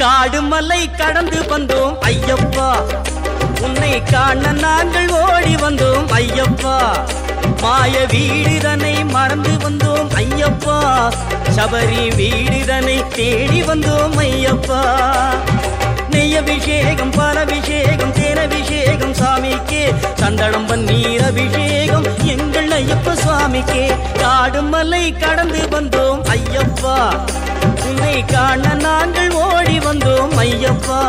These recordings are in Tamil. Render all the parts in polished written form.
காடு மலை கடந்து வந்தோம் ஐயப்பா, உன்னை காண நாங்கள் ஓடி வந்தோம் ஐயப்பா. மாய வீடுதனை மறந்து வந்தோம் ஐயப்பா, சபரி வீடுதனை தேடி வந்தோம் ஐயப்பா. நெய்யபிஷேகம் பாலபிஷேகம் தேனபிஷேகம் சாமிக்கே, சந்தனம் பன்னீர் அபிஷேகம் எங்கள் ஐயப்ப சுவாமிக்கே. காடு மலை கடந்து வந்தோம் ஐயப்பா, உன்னை காண நாங்கள் ஓடி வந்தோம் ஐயப்பா.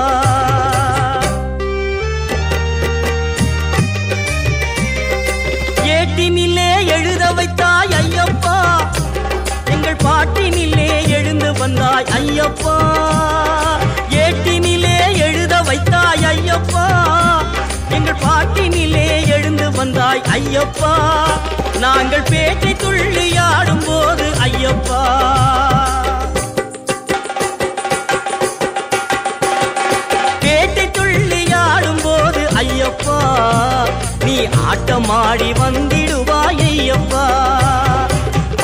ஏட்டினிலே எழுத வைத்தாய் ஐயப்பா, எங்கள் பாட்டினிலே எழுந்து வந்தாய் ஐயப்பா. ஏட்டினிலே எழுத வைத்தாய் ஐயப்பா, எங்கள் பாட்டினிலே எழுந்து வந்தாய் ஐயப்பா. நாங்கள் பேட்டை துள்ளியாடும் போது ஐயப்பா, பேட்டை துள்ளியாடும் போது ஐயப்பா, நீ ஆட்டமாடி வந்திடுவாய் ஐயப்பா.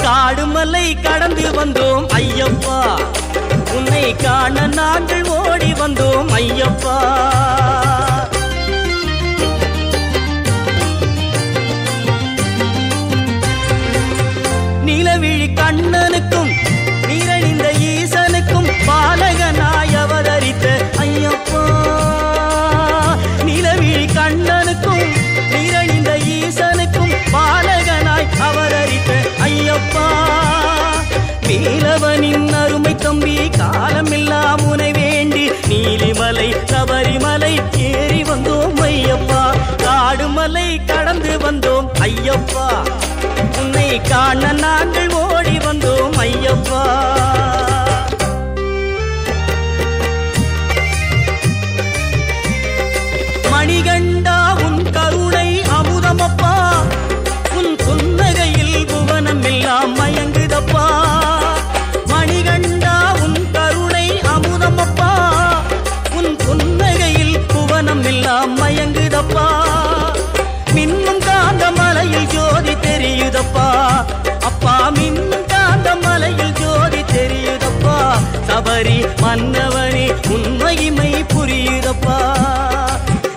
காடுமலை கடந்து வந்தோம் ஐயப்பா, உன்னை காண நாங்கள் ஓடி வந்தோம் ஐயப்பா. நிலவிழி கண்ணனுக்கும் நீரழிந்த ஈசனுக்கும் பாலகனாய் அவதரித்த ஐயப்பா. நிலவிழி கண்ணனுக்கும் நீரழிந்த ஈசனுக்கும் பாலகனாய் அவதரித்த ஐயப்பா. வேலவனின் அருமை தம்பி காலமெல்லாம் உனை வேண்டி நீலிமலை சபரிமலை ஏறி வந்தோம் ஐயப்பா. காடுமலை கடந்து வந்தோம் ஐயப்பா, உன்னை காண நாங்கள் ஓடி வந்தோம் ஐயப்பா. மணிகண்டா உன் கருணை அமுதமப்பா, உன் புன்னகையில் புவனம் எல்லாம் மயங்குதப்பா. மணிகண்டா உன் கருணை அமுதமப்பா, உன் புன்னகையில் புவனம் எல்லாம் மயங்குதப்பா. மின்னும் காந்த மலையில் ஜோதி தெரியுதப்பா அப்பா, மின்னும் காந்த மலையில் ஜோதி தெரியுதப்பா. சபரி மன்னவனே உன் மகிமை புரியுதப்பா.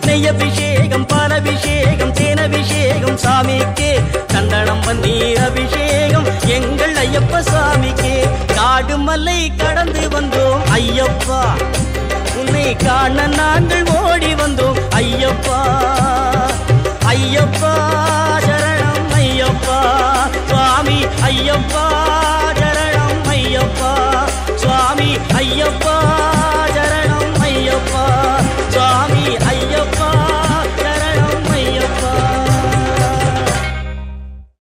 நெய்யபிஷேகம் பாலபிஷேகம் தேனபிஷேகம் சாமிக்கே, சந்தனம் பன்னீர் அபிஷேகம் எங்கள் ஐயப்ப சாமிக்கே. காடுமலை கடந்து வந்தோம் ஐயப்பா, உன்னை காண நாங்கள் ஓடி வந்தோம் ஐயப்பா. ஐயப்பா சரணம் ஐயப்பா, சுவாமி ஐயப்பா